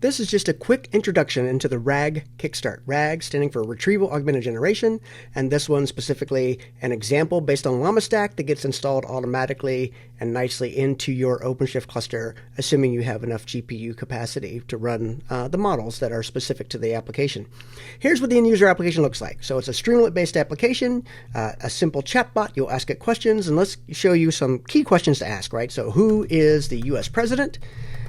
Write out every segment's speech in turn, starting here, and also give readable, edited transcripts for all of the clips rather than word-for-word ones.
This is just a quick introduction into the RAG Kickstart. RAG standing for Retrieval Augmented Generation, and this one specifically an example based on Llama Stack that gets installed automatically and nicely into your OpenShift cluster, assuming you have enough GPU capacity to run the models that are specific to the application. Here's what the end user application looks like. So it's a Streamlit-based application, a simple chatbot. You'll ask it questions, and let's show you some key questions to ask, right? So who is the US president?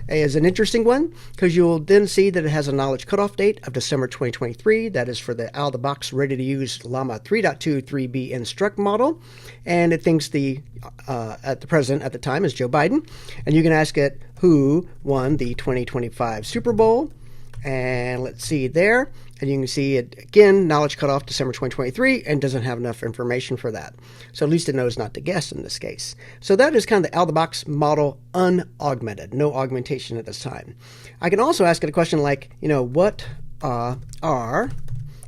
Is an interesting one because you'll then see that it has a knowledge cutoff date of December 2023. That is for the out-of-the-box ready-to-use Llama 3.2 3B Instruct model, and it thinks the president at the time is Joe Biden. And you can ask it who won the 2025 Super Bowl, and let's see there. And you can see it again, knowledge cutoff December 2023, and doesn't have enough information for that. So at least it knows not to guess in this case. So that is kind of the out-of-the-box model unaugmented, no augmentation at this time. I can also ask it a question like, what are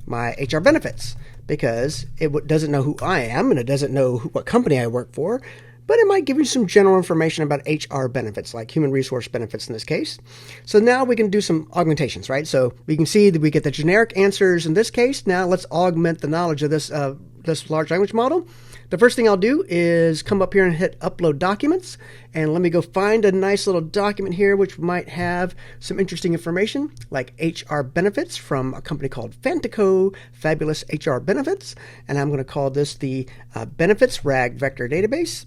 my HR benefits? Because it doesn't know who I am, and it doesn't know what company I work for, but it might give you some general information about HR benefits, like human resource benefits in this case. So now we can do some augmentations, right? So we can see that we get the generic answers in this case. Now let's augment the knowledge of this large language model. The first thing I'll do is come up here and hit Upload Documents. And let me go find a nice little document here which might have some interesting information, like HR benefits from a company called Fantico, Fabulous HR Benefits. And I'm going to call this the Benefits RAG Vector Database.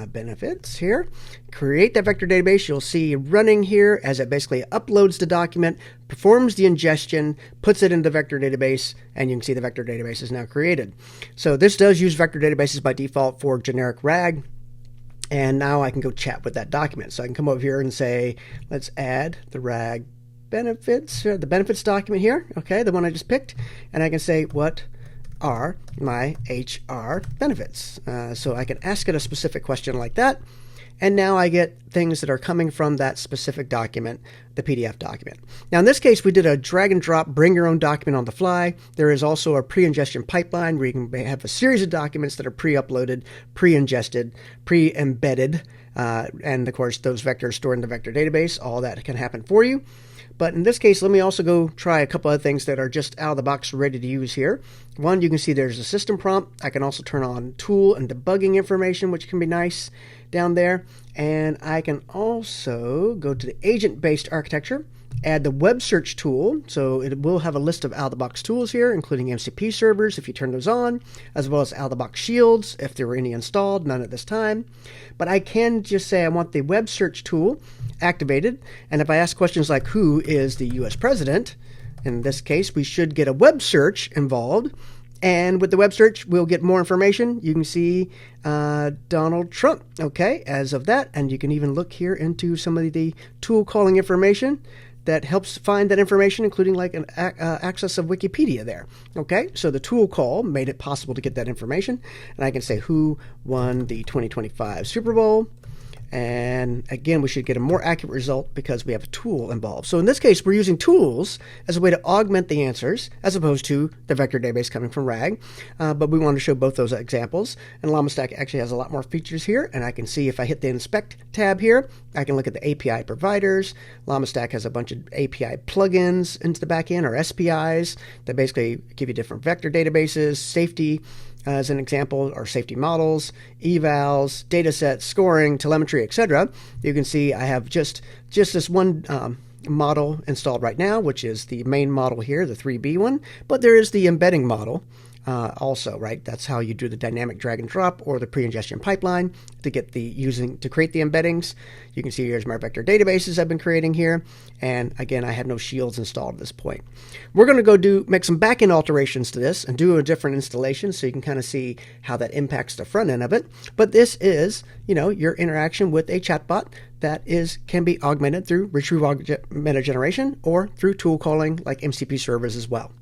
Benefits here. Create that vector database. You'll see running here as it basically uploads the document, performs the ingestion, puts it into the vector database, and you can see the vector database is now created. So this does use vector databases by default for generic RAG. And now I can go chat with that document. So I can come over here and say, let's add the RAG benefits, the benefits document here. Okay, the one I just picked. And I can say, what are my HR benefits? So I can ask it a specific question like that. And now I get things that are coming from that specific document, the PDF document. Now in this case, we did a drag and drop, bring your own document on the fly. There is also a pre-ingestion pipeline where you can have a series of documents that are pre-uploaded, pre-ingested, pre-embedded. And of course, those vectors stored in the vector database, all that can happen for you. But in this case, let me also go try a couple of things that are just out of the box ready to use here. One, you can see there's a system prompt. I can also turn on tool and debugging information, which can be nice down there. And I can also go to the agent-based architecture, add the web search tool. So it will have a list of out-of-the-box tools here, including MCP servers if you turn those on, as well as out-of-the-box shields if there were any installed, none at this time. But I can just say I want the web search tool activated. And if I ask questions like who is the US president, in this case, we should get a web search involved. And with the web search, we'll get more information. You can see Donald Trump, okay, as of that. And you can even look here into some of the tool calling information that helps find that information, including like an access of Wikipedia there. Okay, so the tool call made it possible to get that information. And I can say who won the 2025 Super Bowl. And again, we should get a more accurate result because we have a tool involved. So in this case, we're using tools as a way to augment the answers as opposed to the vector database coming from RAG. But we want to show both those examples. And Llama Stack actually has a lot more features here. And I can see if I hit the Inspect tab here, I can look at the API providers. Llama Stack has a bunch of API plugins into the backend, or SPIs, that basically give you different vector databases, safety, as an example, or safety models, evals, data sets, scoring, telemetry, etc. You can see I have just this one model installed right now, which is the main model here, the 3B one, but there is the embedding model also, right? That's how you do the dynamic drag and drop or the pre-ingestion pipeline to get to create the embeddings. You can see here's my vector databases I've been creating here. And again, I had no shields installed at this point. We're going to go make some backend alterations to this and do a different installation so you can kind of see how that impacts the front end of it. But this is, your interaction with a chatbot that can be augmented through retrieval augmented generation or through tool calling like MCP servers as well.